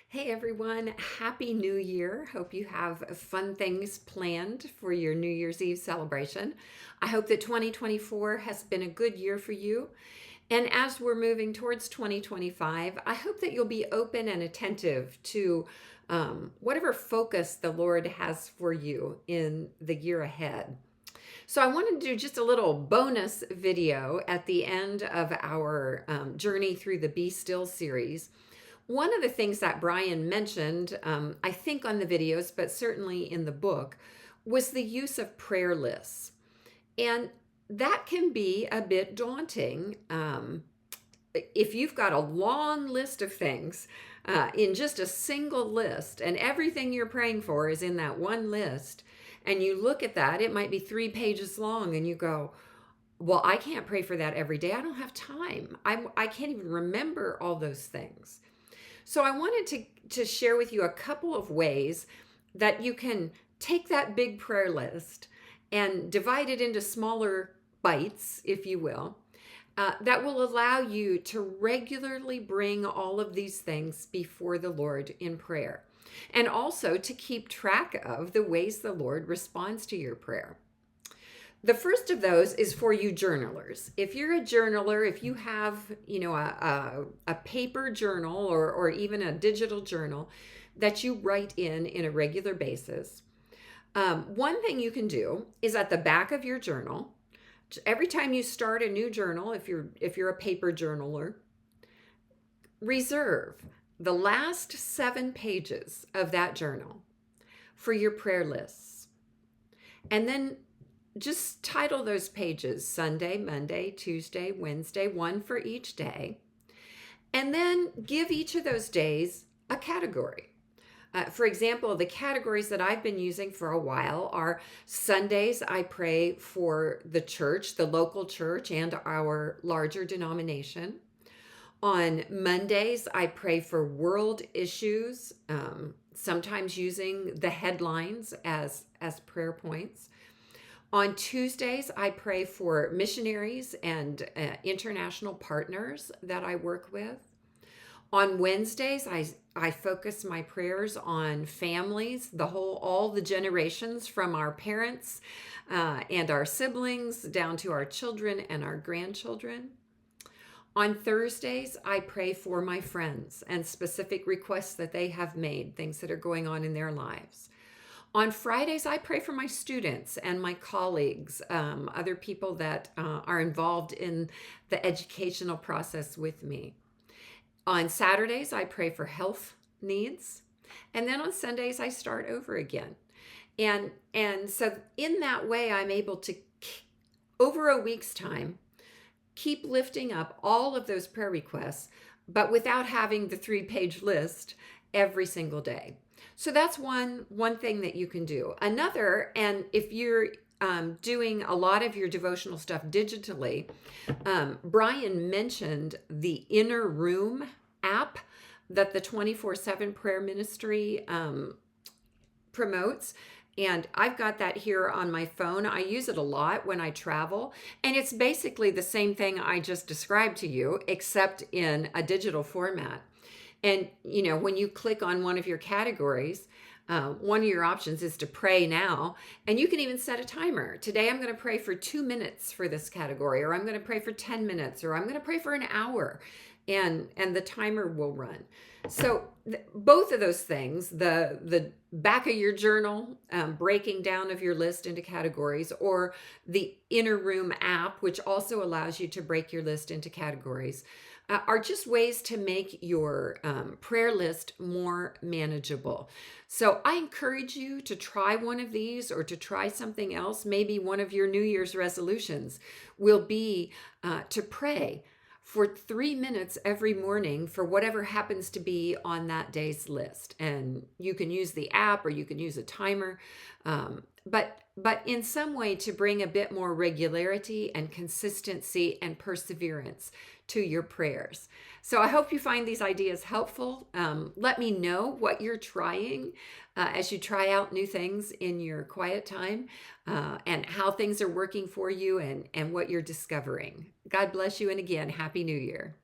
Hey everyone, Happy New Year. Hope you have fun things planned for your New Year's Eve celebration. I hope that 2024 has been a good year for you. And as we're moving towards 2025, I hope that you'll be open and attentive to whatever focus the Lord has for you in the year ahead. So I wanted to do just a little bonus video at the end of our Journey Through the Be Still series. One of the things that Brian mentioned, I think on the videos, but certainly in the book, was the use of prayer lists. And that can be a bit daunting if you've got a long list of things in just a single list, and everything you're praying for is in that one list, and you look at that, it might be 3 pages long, and you go, well, I can't pray for that every day. I don't have time. I can't even remember all those things. So I wanted to share with you a couple of ways that you can take that big prayer list and divide it into smaller bites, if you will, that will allow you to regularly bring all of these things before the Lord in prayer, and also to keep track of the ways the Lord responds to your prayer. The first of those is for you journalers. If you're a journaler, if you have, a paper journal or even a digital journal that you write in a regular basis, one thing you can do is at the back of your journal, every time you start a new journal, if you're a paper journaler, reserve the last 7 pages of that journal for your prayer lists. And then just title those pages Sunday, Monday, Tuesday, Wednesday, one for each day. And then give each of those days a category. For example, the categories that I've been using for a while are Sundays, I pray for the church, the local church, and our larger denomination. On Mondays, I pray for world issues, sometimes using the headlines as prayer points. On Tuesdays, I pray for missionaries and international partners that I work with. On Wednesdays, I focus my prayers on families, all the generations from our parents and our siblings down to our children and our grandchildren. On Thursdays, I pray for my friends and specific requests that they have made, things that are going on in their lives. On Fridays, I pray for my students and my colleagues, other people that are involved in the educational process with me. On Saturdays, I pray for health needs. And then on Sundays, I start over again. And so in that way, I'm able to, over a week's time, keep lifting up all of those prayer requests, but without having the 3-page list every single day. So that's one thing that you can do. Another, and if you're doing a lot of your devotional stuff digitally, Brian mentioned the Inner Room app that the 24/7 prayer ministry promotes. And I've got that here on my phone. I use it a lot when I travel. And it's basically the same thing I just described to you, except in a digital format. And, when you click on one of your categories, one of your options is to pray now. And you can even set a timer. Today, I'm going to pray for 2 minutes for this category, or I'm going to pray for 10 minutes, or I'm going to pray for an hour. And the timer will run. So both of those things, the back of your journal, breaking down of your list into categories, or the Inner Room app, which also allows you to break your list into categories, are just ways to make your prayer list more manageable. So I encourage you to try one of these or to try something else. Maybe one of your New Year's resolutions will be to pray for 3 minutes every morning for whatever happens to be on that day's list. And you can use the app or you can use a timer, but in some way to bring a bit more regularity and consistency and perseverance to your prayers. So I hope you find these ideas helpful. Let me know what you're trying as you try out new things in your quiet time, and how things are working for you and what you're discovering. God bless you, and again, Happy New Year.